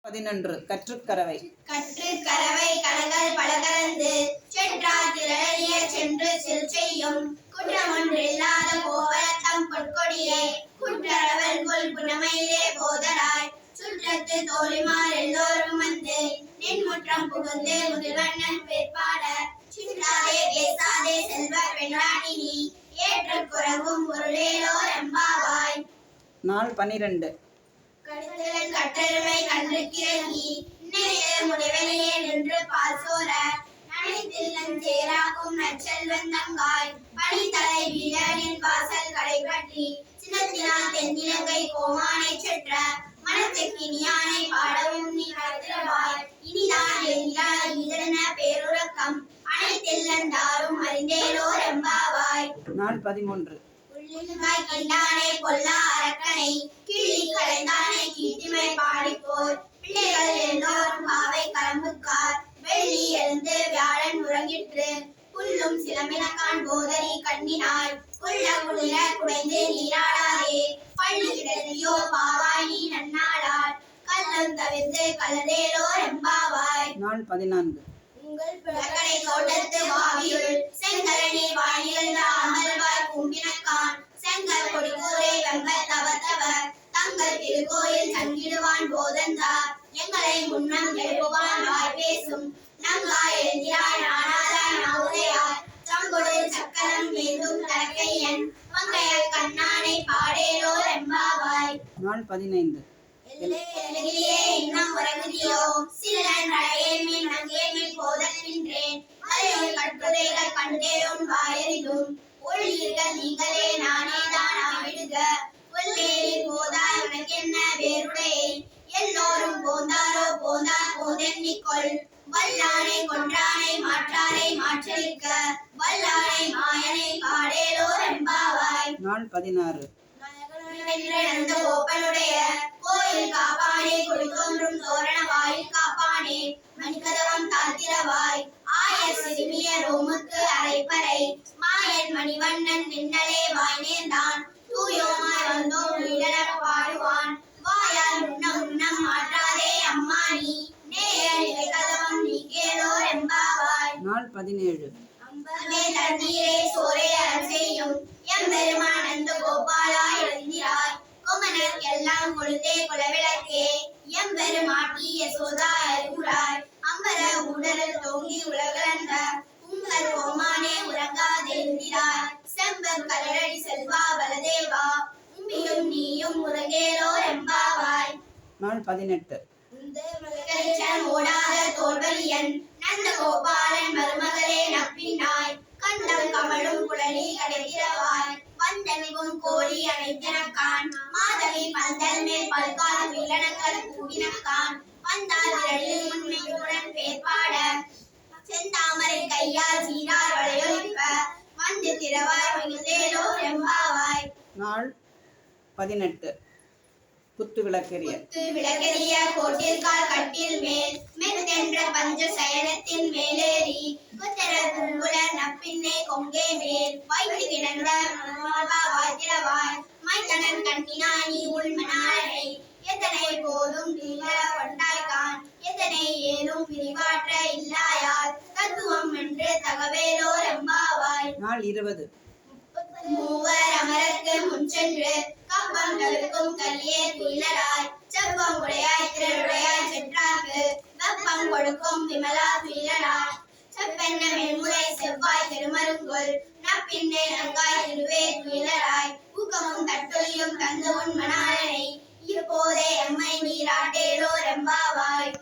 11 கற்றுக்கரவை. கற்றுக்கரவை கடல்கள் பல கலந்து சென்றார் திரளிய சென்று செல் செய்யும் குற்றமொன்றில்லாத கோவலத்தம் பொற்கொடியே குற்றரவல் கொள் குணமையிலே போதராய் சுற்றத்து தோழிமார் எல்லோரும் வந்து நின்முற்றம் புகுந்து முதுவண்ணன் பிற்பாட சிற்றாதே பேசாதே செல்வ பெண்ணாடி நீ ஏற்ற குறவும் பொருளேலோ எம்பாவாய். நாள் 12 கடுத்தலன் கட்டெருமை கன்றுக்கிறங்கி இன்னைய முடிவெளியே நின்று பாசோர நனைத்தில்லன் சேராக்கும் நற்செல்வன் தங்காய் பனித்தலை வீரனின் வாசல் கடைபற்றி சினத்தினால் தென்னிலங்கை கோமானை சென்ற மனத்துக்கு இனியானை பாடவும் நீ கருத்திரவாய் இனிதான் என்கிறாய் இதன பேருறக்கம் அனைத்தில்லன் தாரும் அறிந்தேலோ ரெம்பாவாய். நாள் 13 கிண்டானை பொல்லா அரக்கனை கிள்ளி கலைந்தானை கீர்த்திமை பாடிப்போர் பிள்ளைகள் எல்லோரும் பாவை கலம்புக்கார் வெள்ளி எழுந்து வியாழன் உறங்கிற்று புல்லும் சிலம்பினக்கான் போதரி கண்ணினாய் புள்ள குளிர குடைந்து நீராடாதே பள்ளி கிடந்தியோ பாவாய் நீ நன்னாளால் கள்ளம் தவிர்த்து கலதேலோ ரெம்பாவாய். நாள் 14 உங்கள் பிளக்கடை தோட்டத்து வாவியுள் செங்கரணி வாணிகழ்ந்த அமல்வாய் கூம்பினக்கான் செங்கல் கொடிகூரை வெம்பல் தவத்தவர் தங்கள் திருக்கோயில் சங்கிடுவான் போதந்தார் எங்களை முன்னம் எழுப்புவான் வாய் பேசும் நங்காய் எழுந்திராய் நானாதாய் நவுதையாய் சங்கொடு சக்கரம் மீண்டும் தரக்கையன் மங்கைய கண்ணானை பாடேலோ ரெம்பாவாய். நாள் 15 எழுகிரியே இன்னும் உறங்குதியோ சிலன் அழையேமின் நங்கேமின் போதற்கின்றேன் மலையுள் கட்டுரைகள் கண்டேரும் வாயறிதும் ஒளியீர்கள் நீங்களே நானே தான் ஆவிடுக உள்ளேறி போதாய் உனக்கென்ன வேறுடையை எல்லோரும் போந்தாரோ போந்தார் போதென்னிக்கொள் வல்லானை கொன்றானை மாற்றாரை மாற்றலிக்க வல்லானை மாயனை பாடேலோ ரெம்பாவாய். நாள் 16 நந்த கோப்பனுடைய கோயில் காப்பானே கொடி தோன்றும் தோரண வாயில் காப்பானே மணிக்கதவம் தாத்திரவாய் ஆய சிறுமிய ரோமுக்கு அரைப்பறை மாயன் மணிவண்ணன் நின்னலே வாய் நேர்ந்தான் தூயோமாய் வந்தோம் நீடலப் பாடுவான் வாயால் முன்னம் முன்னம் மாற்றாதே அம்மா நீ நேய நிலைக்கதவம் நீ கேளோ ரெம்பாவாய். நாள் 17 அம்பமே தண்ணீரே சோரே அறம் செய்யும் எம்பெருமான் நந்த கோபாலா எழுந்திராய் கொமனக் எல்லாம் கொழுந்தே குலவிளக்கே எம்பெருமாட்டி யசோதா அறிவுராய் அம்பர உடலில் தோங்கி உலகளந்த உங்கள் கோமானே உறங்காதெழுந்திராய் செம்பர் கலரடி செல்வா பலதேவா உம்பியும் நீயும் உறங்கேலோ ரெம்பாவாய். நாள் 18 ஓடாத தோல்வலியன் நந்த கோபாலன் மருமகளே நப்பினாய் கண்டம் கமலும் குழலி கடைகிறவாய் வந்தமிகும் கோழி அனைத்தினக்கான் மாதவி பந்தல் மேல் பல்கால் வில்லனங்கள் கூவினக்கான் வந்தால் விரலில் உண்மையுடன் பேர்பாட செந்தாமரை கையால் சீரார் வளையொலிப்ப வந்து திரவாய் மிகுந்தேலோ ரெம்பாவாய். நாள் 18 குத்து விளக்கெரிய. குத்து விளக்கெரிய கோட்டிற்கால் கட்டில் மேல் மெத்தென்ற பஞ்ச சயனத்தின் மேலேறி குத்தர குங்குல நப்பின்னை கொங்கை மேல் வைத்து கிடந்த வாய்த்திரவாய் மைத்தனன் கண்ணினாய் நீ உள்மனாரை எத்தனை போதும் தீவிர கொண்டாய்கான் எத்தனை ஏதும் பிரிவாற்ற இல்லாயால் தத்துவம் என்று தகவேலோ ரெம்பாவாய். நாள் 20 மூவர் அமரருக்கு முன்சென்று கப்பம் தவிர்க்கும் கல்லியே துயிலராய் செப்பம் உடையாய் திரளுடையாய் சென்றார்க்கு வெப்பம் கொடுக்கும் விமலா துயிலராய் செப்பென்ன மென்முறை செவ்வாய் திருமருங்கொல் நப்பின்னே நங்காய் திருவே துயிலராய் ஊக்கமும் தட்டொலியும் தந்து உன் மணாலனை இப்போதே எம்மை நீராட்டேலோ ரெம்பாவாய்.